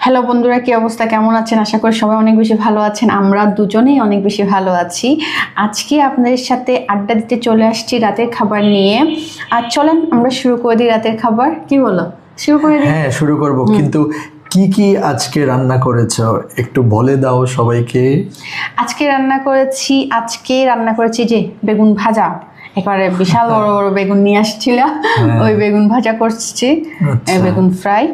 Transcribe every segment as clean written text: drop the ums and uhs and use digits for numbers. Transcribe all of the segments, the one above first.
Hello বন্ধুরা, কি অবস্থা, কেমন আছেন? আশা করি সবাই অনেক বেশি ভালো আছেন। আমরা দুজনেই অনেক বেশি ভালো আছি। আজকে আপনাদের সাথে আড্ডা দিতে চলে আসছি রাতের খাবার নিয়ে। আর চলেন আমরা শুরু করে দিই রাতের খাবার। কি বলো, শুরু করে দিই? হ্যাঁ, শুরু করব, কিন্তু কি কি আজকে রান্না করেছো একটু বলে দাও সবাইকে। আজকে রান্না করেছি যে বেগুন ভাজা, একেবারে বিশাল বড় বড় বেগুন নিয়ে আসছিল, ওই বেগুন ভাজা করছি, বেগুন ফ্রাই।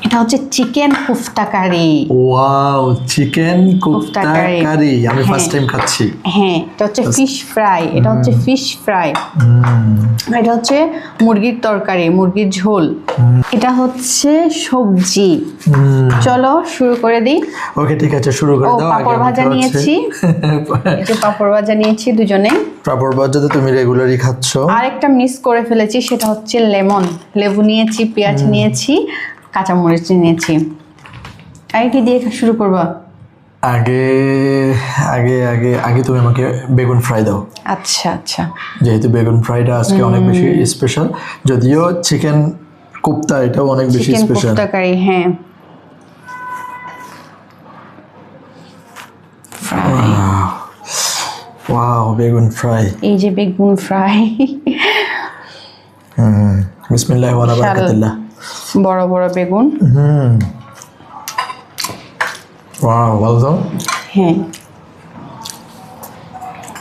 এটা হচ্ছে চিকেন কোফতা কারি। ওয়াও, চিকেন কোফতা কারি আমি ফার্স্ট টাইম খাচ্ছি। হ্যাঁ, এটা হচ্ছে ফিশ ফ্রাই। এটা হচ্ছে মুরগির তরকারি, মুরগির ঝোল। এটা হচ্ছে সবজি। চলো শুরু করে দিই। ওকে, ঠিক আছে, শুরু করে দাও। পাপড় ভাজা নিয়েছি, একটু পাপড় ভাজা নিয়েছি দুজনে। পাপড় ভাজা তো তুমি রেগুলারই খাচ্ছ। আর একটা মিস করে ফেলেছি, সেটা হচ্ছে লেবু নিয়েছি, পেঁয়াজ নিয়েছি, কাঁচামরিচ নিয়েছি। আগে কি দিয়ে শুরু করবা? আগে আগে আগে আগে তুমি আমাকে বেগুন ফ্রাই দাও। আচ্ছা আচ্ছা, যেহেতু বেগুন ফ্রাইটা আজকে অনেক বেশি স্পেশাল, যদিও চিকেন কোফতা এটাও অনেক বেশি স্পেশাল। কোফতা কারি, হ্যাঁ। ওয়াও, বেগুন ফ্রাই। এই যে বেগুন ফ্রাই। বিসমিল্লাহি ওয়া বারাকাতুল্লাহ। বড় বড় বেগুন। ওয়াও, ভালো তো। হ্যাঁ,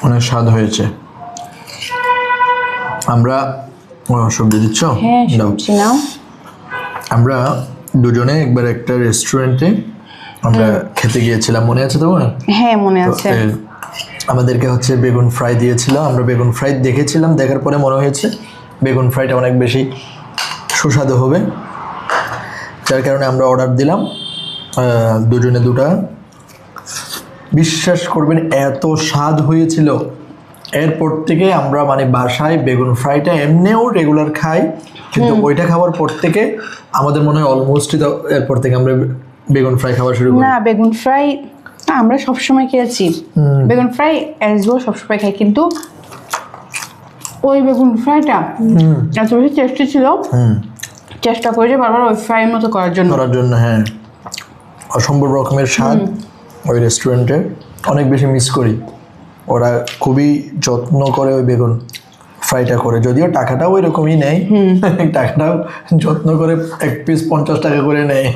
অনেক স্বাদ হয়েছে। আমরা সবজি দিচ্ছ? হ্যাঁ, সবজি নাও। আমরা দুজনে একবার একটা রেস্টুরেন্টে আমরা খেতে গিয়েছিলাম, মনে আছে তোমার? হ্যাঁ, মনে আছে। আমাদেরকে হচ্ছে বেগুন ফ্রাই দিয়েছিল। আমরা বেগুন ফ্রাই দেখেছিলাম, দেখার পরে মনে হয়েছে বেগুন ফ্রাইটা অনেক বেশি সুস্বাদু হবে, যার কারণে আমরা অর্ডার দিলাম দুজনে দুটা। বিশ্বাস করবেন, এত স্বাদ হয়েছিল। এরপর থেকে আমরা বাসায় বেগুন ফ্রাইটা এমনিও রেগুলার খাই, কিন্তু ওইটা খাওয়ার পর থেকে আমাদের মনে হয় অলমোস্ট এরপর থেকে আমরা বেগুন ফ্রাই খাওয়া শুরু করি। না, বেগুন ফ্রাই আমরা সবসময় খেয়েছি। বেগুন ফ্রাই অ্যাজ ওয়েল সবসময় খাই, কিন্তু ওই বেগুন ফ্রাইটা এত বেশি টেস্টি ছিল, চেষ্টা করেছি বারবার ওই ফ্রাইয়ের মতো করার জন্য। হ্যাঁ, অসম্ভব রকমের স্বাদ ওই রেস্টুরেন্টের। অনেক বেশি মিস করি। ওরা খুবই যত্ন করে ওই বেগুন ফ্রাইটা করে, যদিও টাকাটাও ওই রকমই নেয়। টাকাটাও যত্ন করে, এক পিস 50 টাকা করে নেয়।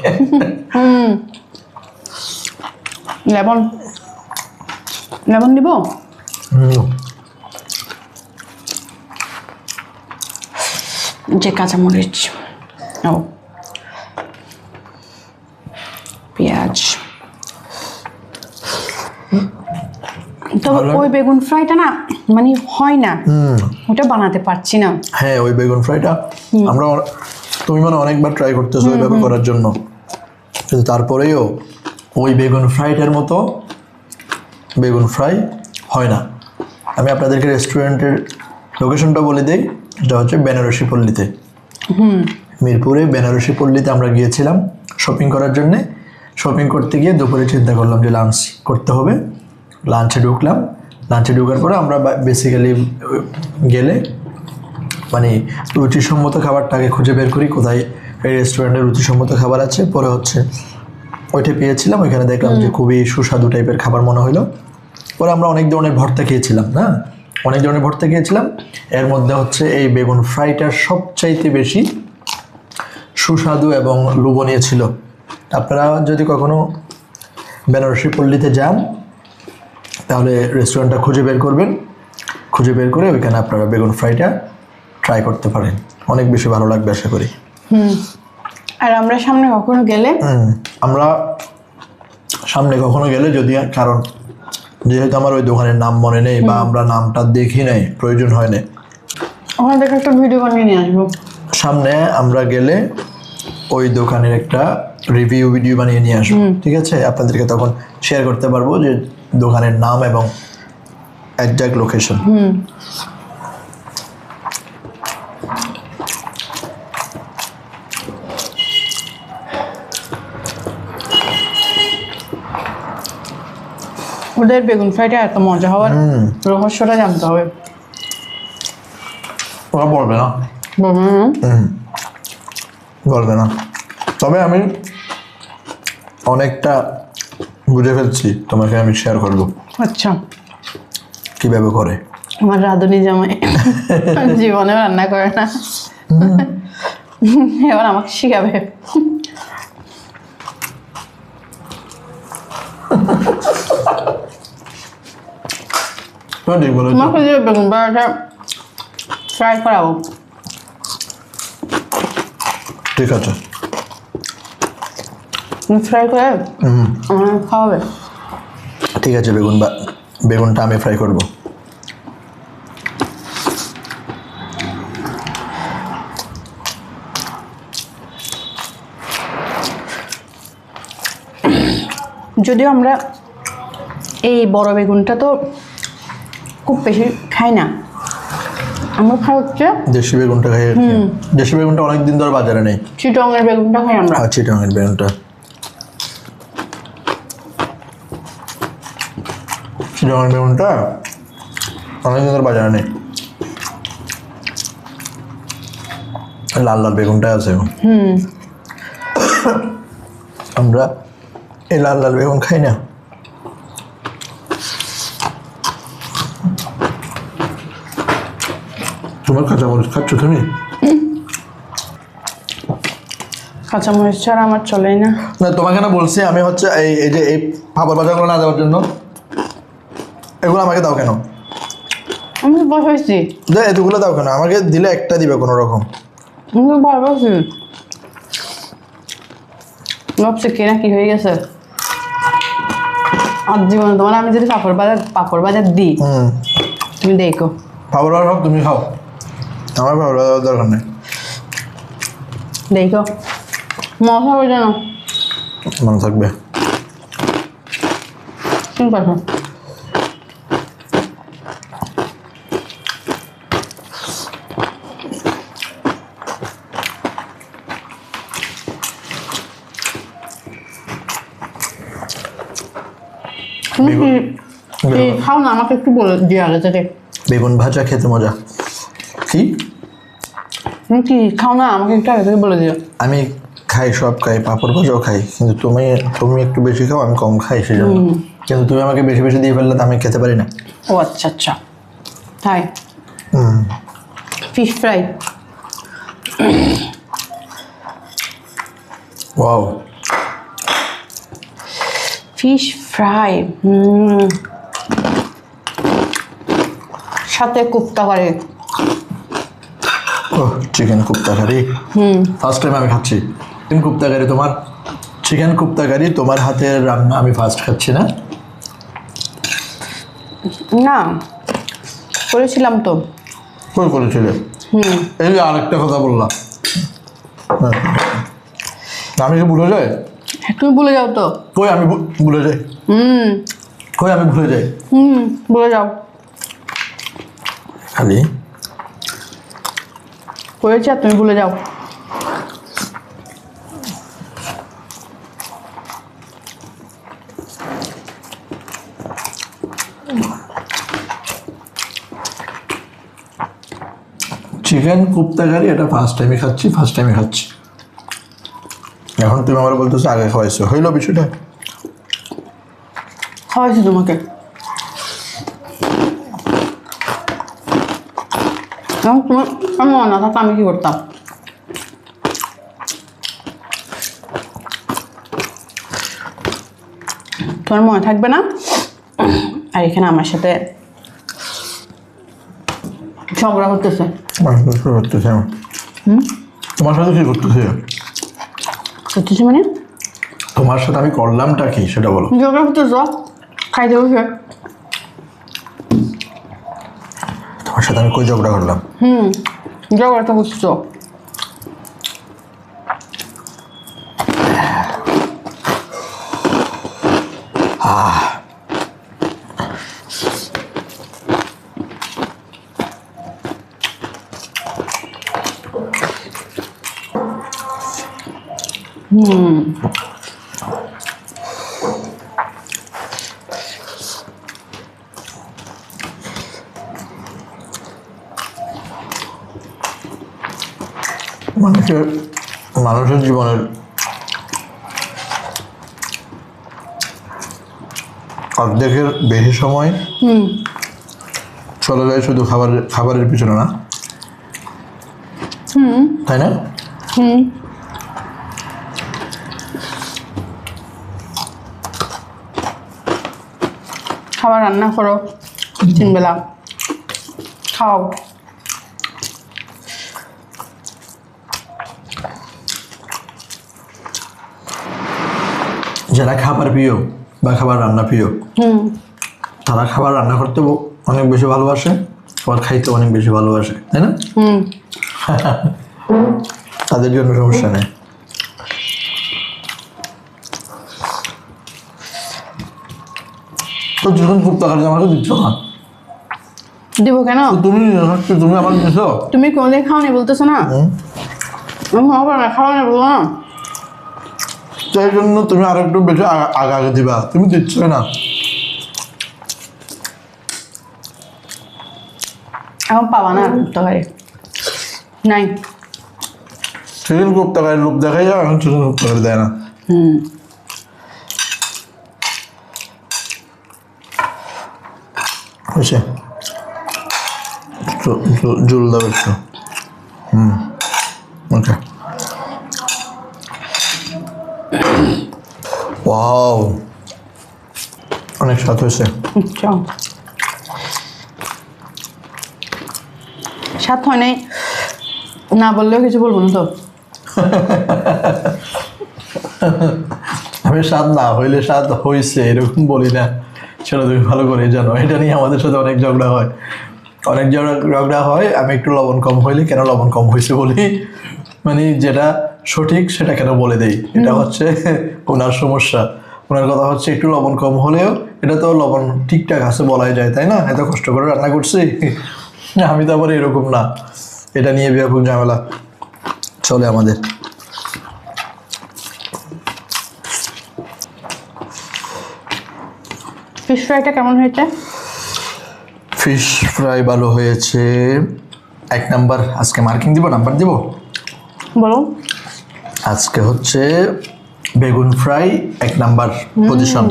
লেমন দিব? যে কাঁচামরিচ, ও পেঁয়াজ। তবে ওই বেগুন ফ্রাইটা না হয় না, ওটা বানাতে পারছি না। হ্যাঁ, ওই বেগুন ফ্রাইটা তুমি অনেকবার ট্রাই করতেছো ওইভাবে করার জন্য, কিন্তু তারপরেও ওই বেগুন ফ্রাইটার মতো বেগুন ফ্রাই হয় না। আমি আপনাদেরকে রেস্টুরেন্টের লোকেশনটা বলে দিই। এটা হচ্ছে বেনারসি পল্লীতে, মিরপুরে বেনারসি পল্লীতে আমরা গিয়েছিলাম শপিং করার জন্যে। শপিং করতে গিয়ে দুপুরে চিন্তা করলাম যে লাঞ্চ করতে হবে। লাঞ্চে ঢুকলাম। লাঞ্চে ঢোকার পরে আমরা বেসিক্যালি গেলে রুচিসম্মত খাবারটাকে খুঁজে বের করি, কোথায় এই রেস্টুরেন্টে রুচিসম্মত খাবার আছে। পরে হচ্ছে ওইটা পেয়েছিলাম, ওইখানে দেখলাম যে খুবই সুস্বাদু টাইপের খাবার মনে হলো। পরে আমরা অনেক ধরনের ভর্তা খেয়েছিলাম, এর মধ্যে হচ্ছে এই বেগুন ফ্রাইটা সবচাইতে বেশি সুস্বাদু এবং লোভনীয় ছিল। আপনারা যদি কখনো বেনারসি পল্লীতে যান, তাহলে রেস্টুরেন্টটা খুঁজে বের করবেন। খুঁজে বের করে ওইখানে আপনারা বেগুন ফ্রাইটা ট্রাই করতে পারেন। অনেক বেশি ভালো লাগবে আশা করি। আর আমরা সামনে কখনো গেলে যদি, কারণ যেহেতু আমার ওই দোকানের নাম মনে নেই বা আমরা নামটা দেখি নাই, প্রয়োজন হয় না, ওখান থেকে একটা ভিডিও বানিয়ে নিয়ে আসবো। সামনে আমরা গেলে ওই দোকানের একটা ভিডিও বানিয়ে নিয়ে আসবো, ঠিক আছে? আপনাদেরকে তখন শেয়ার করতে পারবো যে দোকানের নাম এবং একজ্যাক্ট লোকেশন। ওদের বেগুন ফ্রাইটা এত মজা হওয়ার রহস্যটা জানতে হবে। ওরা বলবে না, তবে আমি অনেকটা বুঝে ফেলছি, তোমাকে আমি শেয়ার করবো আচ্ছা, কিভাবে করে। আমার রাঁধুনি জামাই জীবনে রান্না করে না, এবার আমাকে শিখাবে। ঠিক বলেছো। তোমাকে যে বেগুন ভাজাটা ফ্রাই করাবো। ঠিক আছে। তুমি ফ্রাই করে আমার খাওয়াবে। ঠিক আছে, বেগুনটা আমি ফ্রাই করব। যদিও আমরা এই বড় বেগুনটা তো খুব বেশি খাই না, আমরা খাই হচ্ছে দেশি বেগুনটা খাই। দেশি বেগুনটা অনেকদিন ধরে বাজারে নেই। চিটংয়ের বেগুনটা খাই আমরা। চিটাগাং বেগুনটা, চিটাগাং বেগুনটা অনেকদিন ধরে বাজারে নেই। লাল লাল বেগুনটা আছে। আমরা এই লাল লাল বেগুন খাই না। তোমার কাঁচামরিচ খাচ্ছ তুমি? কাঁচামরিচ ছাড়া আমার চলেই না। না, তোমাকে না বলছি আমি হচ্ছে এই যে এই পাপড় ভাজাগুলো না দেওয়ার জন্য। এগুলো আমাকে দাও কেন? আমি তো বসাইছি। এতগুলো দাও কেন? আমাকে দিলে একটা দিবে কোনো রকম। আমি তো বসাইছি, ভাবছি কেনা কি হয়ে গেছে। আর জীবনে তোমার আমি যদি পাপড় বাজার দিই, তুমি দেখো। পাপড় ভাজা সব তুমি খাও, আমার পাপড় ভাজার দরকার নেই। দেখো মশা হবে যেন মনে থাকবে। ঠিক আছে। তুমি কি খাও না, আমাকে একটু বলে দিয়ে আগে থেকে। বেগুন ভাজা খেতে মজা। কি তুমি কি খাও না, আমাকে একটু আগে থেকে বলে দিও। আমি খাই, সব খাই, পাপড় ভাজাও খাই, কিন্তু তুমি একটু বেশি খাও, আমি কম খাই সেজন্য। কিন্তু তুমি আমাকে বেশি বেশি দিয়ে ফেললে তো আমি খেতে পারি না। ও আচ্ছা আচ্ছা, তাই। Fish fry. Wow, fish fry, সাথে কুপ্তা করে। ও চিকেন কুপ্তা কারি, ফার্স্ট টাইম আমি খাচ্ছি চিকেন কুপ্তা কারি। তোমার চিকেন কুপ্তা কারি, তোমার হাতের রান্না আমি ফার্স্ট খাচ্ছি না। না, করেছিলাম তো। কই করেছিলে? এই যে আরেকটা কথা বললাম, আমি কি ভুলে যাই? তুমি ভুলে যাও তো। কই আমি ভুলে যাই? কই আমি ভুলে যাই? ভুলে যাও। খালি করেছি আর তুমি ভুলে যাও। চিকেন কুপ্তা কারি এটা ফার্স্ট টাইমে খাচ্ছি। এখন তুমি আমার বলতেছো আগে খাওয়াইছো, হইলো বিষয়টা? খাওয়াইছি তোমাকে। তোমার আমি না থাকতো আমি কি করতাম? তোমার মনে থাকবে না, আর এখানে আমার সাথে ঝগড়া করতেছে। তোমার সাথে কি করতেছে? করতেছে মানে তোমার সাথে আমি করলামটা কি সেটা বলো। ঝগড়া করতেছ খাইতে বসে। তোমার সাথে আমি কই ঝগড়া করলাম? ঝগড়াটা করছো। মানুষের জীবনের অর্ধেকের বেশি সময় চলে যায় শুধু খাবারের পিছনে না, তাই না? খাবার রান্না করো 3 বেলা, খাও। যারা খাবার প্রিয় বা খাবার রান্না প্রিয়, তারা খাবার রান্না করতে অনেক বেশি ভালোবাসে, আবার খাইতে অনেক বেশি ভালোবাসে, তাই না? তাদের জন্য সমস্যা নেই। তো যখন খুব টাকা আমাকে দিচ্ছ না, দিব কেন? তুমি আমার দিচ্ছ, তুমি কোনদিন খাওনি বলতেছো না? আমি খাবো না, খাওয়া না বলবো না। তাই জন্য তুমি আর একটু বেশি আগে দিবা, তুমি দিচ্ছ না। এখন পাবা না তরকারি নাই। চিকেন খুব টাকায় লোক দেখাই যায়, এখন চিকেন খুব টাকা দেয় না। হয়েছে, জল দাও একটু। ওকে, ওয়াও, অনেক স্বাদ হয়েছে। আচ্ছা, স্বাদ হয় নাই না বললেও কিছু বলবো না তো। আমি স্বাদ না হইলে স্বাদ হয়েছে এরকম বলি না, সেটা তুমি ভালো করে জানো। এটা নিয়ে আমাদের সাথে অনেক ঝগড়া হয়, ঝগড়া হয়। আমি একটু লবণ কম হইলে কেন লবণ কম হয়েছে বলি, মানে যেটা সঠিক সেটা কেন বলে দেই, এটা হচ্ছে ওনার সমস্যা। ওনার কথা হচ্ছে একটু লবণ কম হলেও এটা তো লবণ ঠিকঠাক আছে বলাই যায়, তাই না? এত কষ্ট করে রান্না করছি। আমি তো আবার এরকম না, এটা নিয়ে ব্যাপক ঝামেলা চলে আমাদের। ফিশ ফ্রাইটা কেমন হয়েছে? ফিশ ফ্রাই ভালো হয়েছে, 1 নাম্বার। আজকে মার্কিং দিব, নাম্বার দিব। বলো। আজকে হচ্ছে বেগুন fry 1 number position,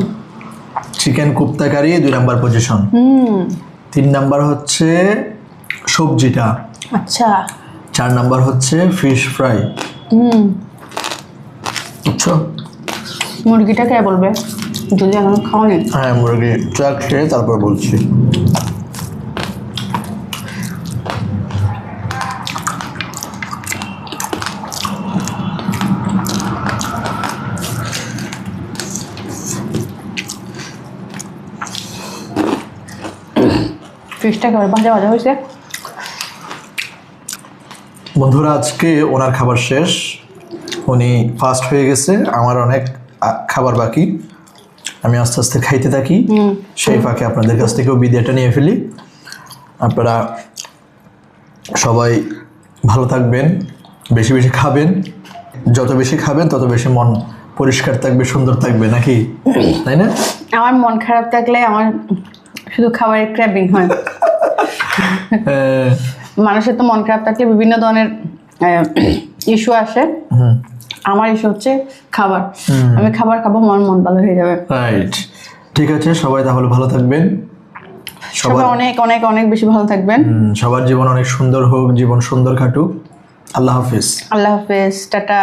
chicken kofta curry 2 number position, 3 number হচ্ছে সবজিটা, আচ্ছা, 4 নাম্বার হচ্ছে ফিশ ফ্রাই। বুঝছো? মুরগিটা কে বলবে যদি আমি খাওয়ানি? হ্যাঁ, মুরগি চা খেয়ে তারপর বলছি। ফিশটা কেমন ভাজা ভাজা হয়েছে? বন্ধুরা, আজকে ওনার খাবার শেষ, উনি ফাস্ট হয়ে গেছে, আমার অনেক খাবার বাকি। আমি আস্তে আস্তে খাইতে থাকি, সেই ফাঁকে আপনাদের কাছ থেকেও বিদায়টা নিয়ে ফেলি। আপনারা সবাই ভালো থাকবেন, বেশি বেশি খাবেন, যত বেশি খাবেন তত বেশি মন পরিষ্কার থাকবে, সুন্দর থাকবে, নাকি? তাই না? আমার মন খারাপ থাকলে আমার শুধু খাবারের ক্র্যাভিং হয়। মানুষের তো মন খারাপ থাকলে বিভিন্ন ধরনের ইস্যু আসে, আমার ইস্যু হচ্ছে খাবার। আমি খাবার খাবো, আমার মন ভালো হয়ে যাবে। রাইট, ঠিক আছে, সবাই তাহলে ভালো থাকবেন, সবাই অনেক অনেক অনেক বেশি ভালো থাকবেন। সবার জীবন অনেক সুন্দর হোক, জীবন সুন্দর কাটুক। আল্লাহ হাফেজ। আল্লাহ হাফেজ, টাটা।